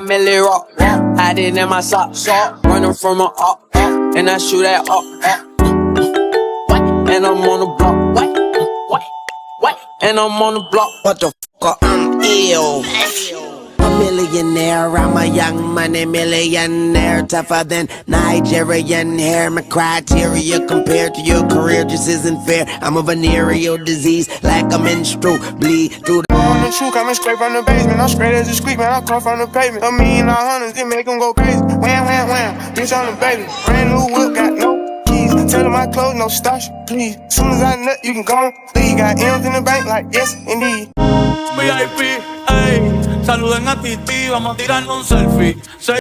Millie rock, hide it in my socks, running from a up, and I shoot that up, and I'm on the block, and I'm on the block. What the fuck, I'm ill. A millionaire, I'm a young money millionaire. Tougher than Nigerian hair. My criteria compared to your career just isn't fair. I'm a venereal disease, like a menstrual bleed through the On the truth, coming straight from the basement. I'm straight as a squeak, man, I come from the pavement. $1 million, $100, it make them go crazy. Wham, wham, wham, bitch on the baby. Brand new whip, got no keys. Tell them my clothes, no starch, please. Soon as I nut, you can go leave. Got M's in the bank, like yes, indeed. VIP, ey, saluden a Titi, vamos a tirarnos un selfie.